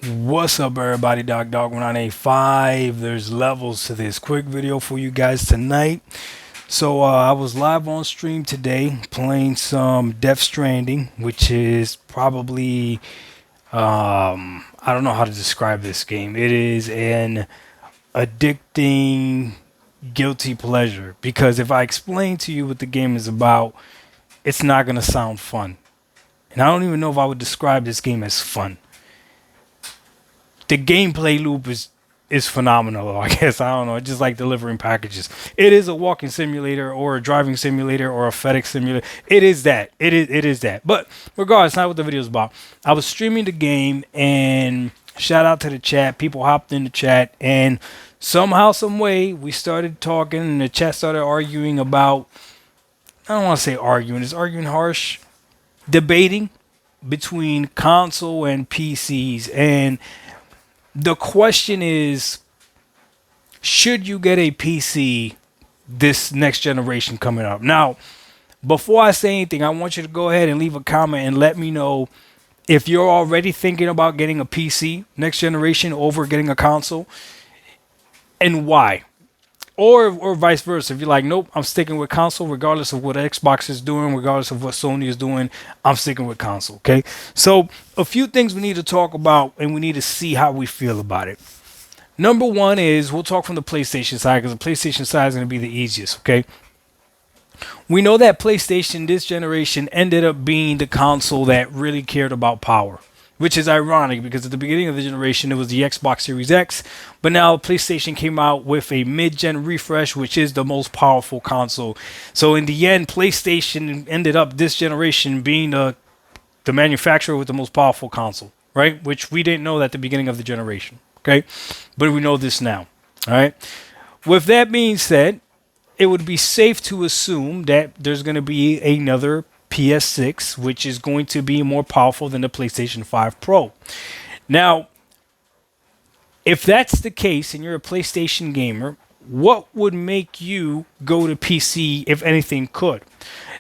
What's up, everybody? Dog 1985. There's levels to this quick video for you guys tonight. I was live on stream today playing some Death Stranding, which is probably I don't know how to describe this game. It is an addicting guilty pleasure because if I explain to you what the game is about, it's not gonna sound fun. And I don't even know if I would describe this game as fun. The gameplay loop is phenomenal. I guess I don't know. It's just like delivering packages. It is a walking simulator or a driving simulator or a FedEx simulator. It is that. It is that. But regardless, not what the video is about. I was streaming the game and shout out to the chat. People hopped in the chat and somehow, some way, we started talking and the chat started arguing about. I don't want to say arguing. Is arguing harsh? Debating between console and PCs and the question is, should you get a PC this next generation coming up? Now, before I say anything, I want you to go ahead and leave a comment and let me know if you're already thinking about getting a PC next generation over getting a console and why. Or vice versa. If you're like, nope, I'm sticking with console regardless of what Xbox is doing, regardless of what Sony is doing, I'm sticking with console. Okay. So a few things we need to talk about and we need to see how we feel about it. Number one is we'll talk from the PlayStation side because the PlayStation side is going to be the easiest. Okay. We know that PlayStation this generation ended up being the console that really cared about power, which is ironic because at the beginning of the generation it was the Xbox Series X, but now PlayStation came out with a mid-gen refresh, which is the most powerful console. So in the end, PlayStation ended up this generation being the manufacturer with the most powerful console, right? Which we didn't know at the beginning of the generation, okay? But we know this now, all right? With that being said, it would be safe to assume that there's going to be another PS6, which is going to be more powerful than the PlayStation 5 Pro. Now, if that's the case and you're a PlayStation gamer, what would make you go to PC if anything could?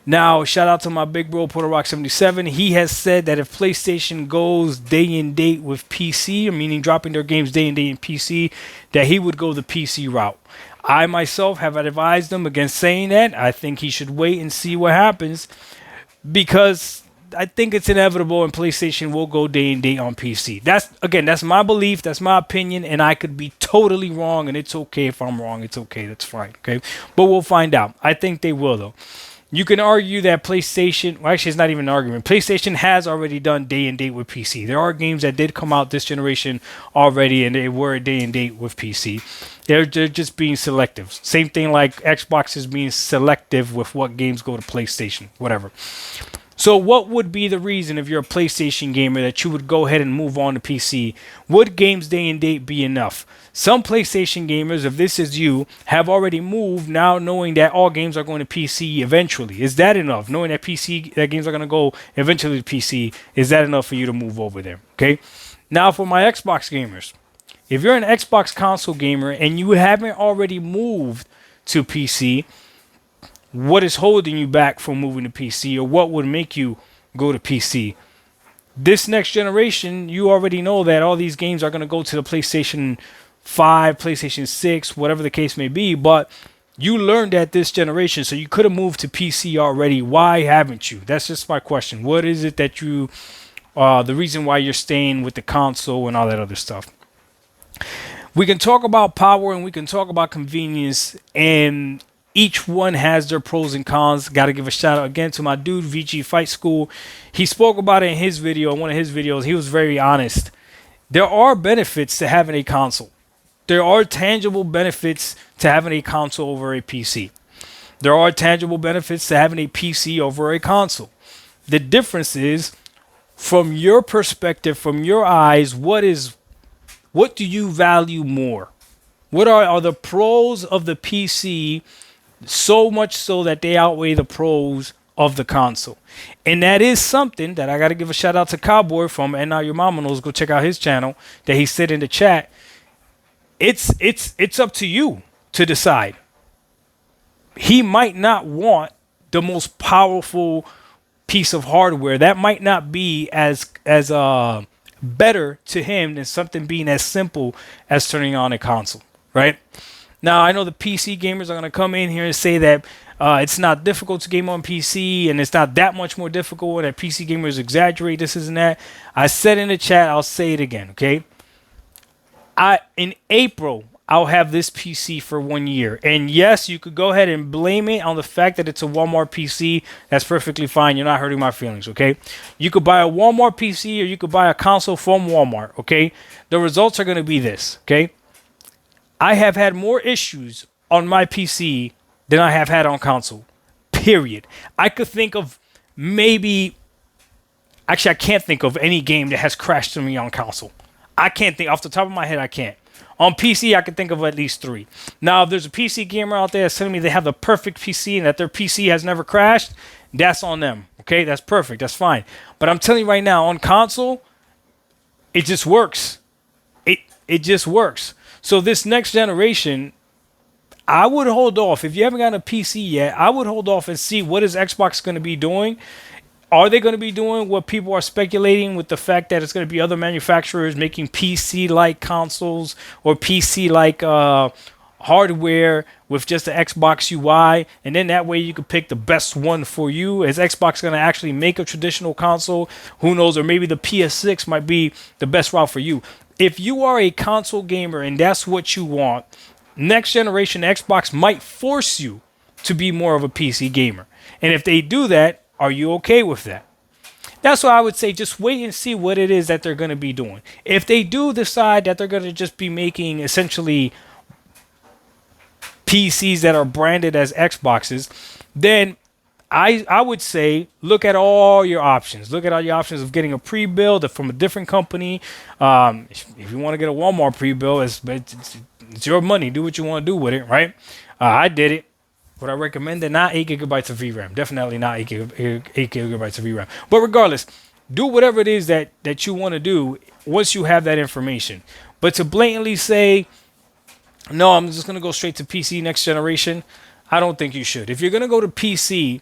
Now, shout out to my big bro, Puerto Rock 77. He has said that if PlayStation goes day and date with PC, meaning dropping their games day and date in PC, that he would go the PC route. I myself have advised him against saying that. I think he should wait and see what happens because I think it's inevitable and PlayStation will go day and date on PC. That's my belief, that's my opinion, and I could be totally wrong, and it's okay if I'm wrong. It's okay, that's fine, okay? But we'll find out. I think they will, though. You can argue that PlayStation, well, actually, it's not even an argument. PlayStation has already done day and date with PC. There are games that did come out this generation already, and they were day and date with PC. They're just being selective. Same thing like Xbox is being selective with what games go to PlayStation, whatever. So what would be the reason if you're a PlayStation gamer that you would go ahead and move on to PC? Would games day and date be enough? Some PlayStation gamers, if this is you, have already moved now knowing that all games are going to PC eventually. Is that enough? Knowing that games are going to go eventually to PC, is that enough for you to move over there? Okay. Now for my Xbox gamers, if you're an Xbox console gamer and you haven't already moved to PC, what is holding you back from moving to PC, or what would make you go to PC? This next generation, you already know that all these games are going to go to the PlayStation 5, PlayStation 6, whatever the case may be, but you learned that this generation, so you could have moved to PC already. Why haven't you? That's just my question. What is it that the reason why you're staying with the console and all that other stuff? We can talk about power and we can talk about convenience, and each one has their pros and cons. Got to give a shout out again to my dude, VG Fight School. He spoke about it in his video, in one of his videos. He was very honest. There are benefits to having a console. There are tangible benefits to having a console over a PC. There are tangible benefits to having a PC over a console. The difference is, from your perspective, from your eyes, what do you value more? What are the pros of the PC, so much so that they outweigh the pros of the console? And that is something that I got to give a shout out to Cowboy from And Now Your Mama Knows. Go check out his channel that he said in the chat. It's up to you to decide. He might not want the most powerful piece of hardware. That might not be as better to him than something being as simple as turning on a console, right? Now, I know the PC gamers are going to come in here and say that it's not difficult to game on PC and it's not that much more difficult, and that PC gamers exaggerate this, and that. I said in the chat, I'll say it again, okay? In April, I'll have this PC for 1 year. And yes, you could go ahead and blame it on the fact that it's a Walmart PC. That's perfectly fine. You're not hurting my feelings, okay? You could buy a Walmart PC or you could buy a console from Walmart, okay? The results are going to be this, okay? I have had more issues on my PC than I have had on console, period. I could think of maybe... Actually, I can't think of any game that has crashed on me on console. I can't think. Off the top of my head, I can't. On PC, I can think of at least 3. Now, if there's a PC gamer out there that's telling me they have the perfect PC and that their PC has never crashed, that's on them. Okay, that's perfect. That's fine. But I'm telling you right now, on console, it just works. It just works. So this next generation, I would hold off. If you haven't got a PC yet, I would hold off and see what is Xbox going to be doing. Are they going to be doing what people are speculating with the fact that it's going to be other manufacturers making PC-like consoles or PC-like hardware with just the Xbox UI, and then that way you could pick the best one for you? Is Xbox going to actually make a traditional console? Who knows? Or maybe the PS6 might be the best route for you. If you are a console gamer and that's what you want, next generation Xbox might force you to be more of a PC gamer. And if they do that, are you okay with that? That's why I would say just wait and see what it is that they're going to be doing. If they do decide that they're going to just be making essentially PCs that are branded as Xboxes, then I would say look at all your options. Look at all your options of getting a pre-build from a different company. If you want to get a Walmart pre-build, it's your money. Do what you want to do with it, right? I did it. Would I recommend it? Not 8 gigabytes of VRAM. Definitely not 8 gigabytes of VRAM. But regardless, do whatever it is that you want to do once you have that information. But to blatantly say, no, I'm just going to go straight to PC next generation, I don't think you should. If you're going to go to PC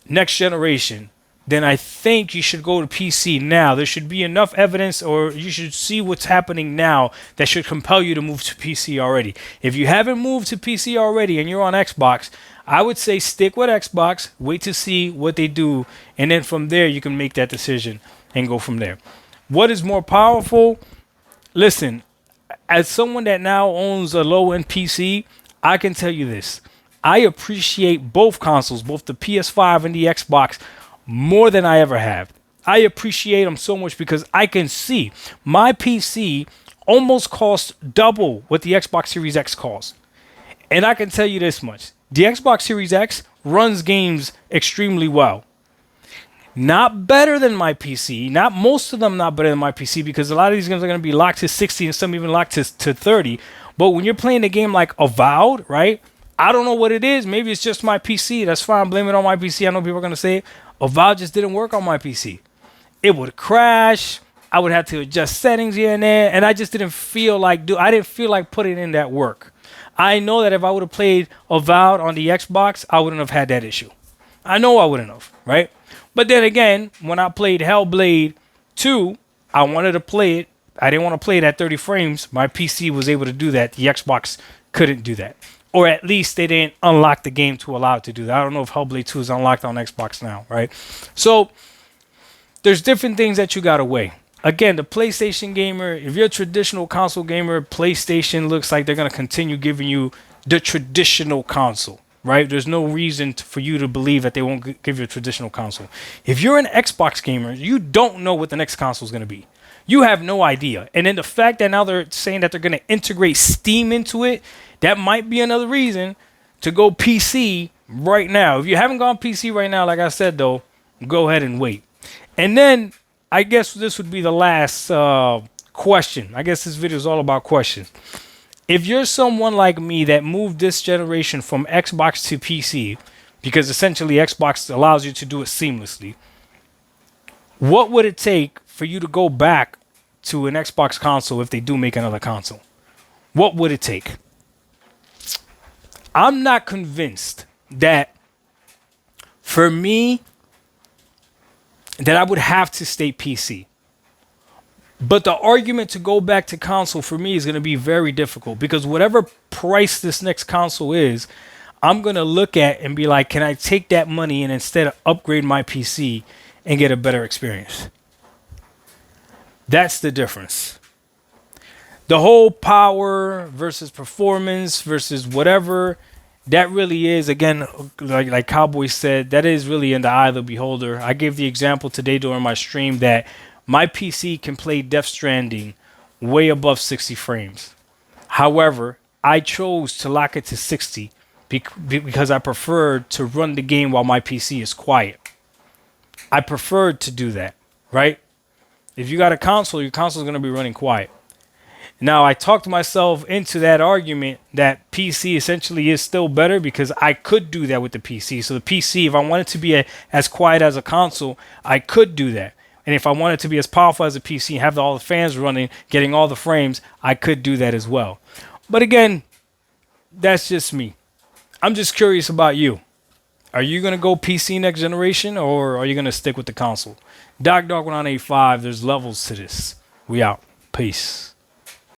next generation, then I think you should go to PC now. There should be enough evidence, or you should see what's happening now that should compel you to move to PC already. If you haven't moved to PC already and you're on Xbox, I would say stick with Xbox, wait to see what they do, and then from there you can make that decision and go from there. What is more powerful? Listen, as someone that now owns a low-end PC, I can tell you this. I appreciate both consoles, both the PS5 and the Xbox, more than I ever have. I appreciate them so much because I can see my PC almost costs double what the Xbox Series X costs. And I can tell you this much. The Xbox Series X runs games extremely well. Not better than my PC. Not most of them not better than my PC, because a lot of these games are going to be locked to 60 and some even locked to 30. But when you're playing a game like Avowed, right? I don't know what it is. Maybe it's just my PC. That's fine. Blame it on my PC. I know people are going to say Avowed just didn't work on my PC. It would crash. I would have to adjust settings here and there. And I just didn't feel like I didn't feel like putting in that work. I know that if I would have played Avowed on the Xbox, I wouldn't have had that issue. I know I wouldn't have, right? But then again, when I played Hellblade 2, I wanted to play it. I didn't want to play it at 30 frames. My PC was able to do that. The Xbox couldn't do that. Or at least they didn't unlock the game to allow it to do that. I don't know if Hellblade 2 is unlocked on Xbox now, right? So there's different things that you got to weigh. Again, the PlayStation gamer, if you're a traditional console gamer, PlayStation looks like they're going to continue giving you the traditional console, right? There's no reason for you to believe that they won't give you a traditional console. If you're an Xbox gamer, you don't know what the next console is going to be. You have no idea. And then the fact that now they're saying that they're going to integrate Steam into it, that might be another reason to go PC right now. If you haven't gone PC right now, like I said, though, go ahead and wait. And then I guess this would be the last question. I guess this video is all about questions. If you're someone like me that moved this generation from Xbox to PC, because essentially Xbox allows you to do it seamlessly, what would it take for you to go back to an Xbox console if they do make another console? What would it take? I'm not convinced that for me that I would have to stay PC. But the argument to go back to console for me is going to be very difficult because whatever price this next console is, I'm going to look at and be like, can I take that money and instead upgrade my PC and get a better experience? That's the difference. The whole power versus performance versus whatever, that really is, again, like Cowboy said, that is really in the eye of the beholder. I gave the example today during my stream that my PC can play Death Stranding way above 60 frames. However, I chose to lock it to 60 because I preferred to run the game while my PC is quiet. I preferred to do that, right? If you got a console, your console is going to be running quiet. Now, I talked myself into that argument that PC essentially is still better because I could do that with the PC. So the PC, if I wanted to be as quiet as a console, I could do that. And if I wanted to be as powerful as a PC and have all the fans running, getting all the frames, I could do that as well. But again, that's just me. I'm just curious about you. Are you going to go PC next generation or are you going to stick with the console? Doc Dog 1985, there's levels to this. We out. Peace.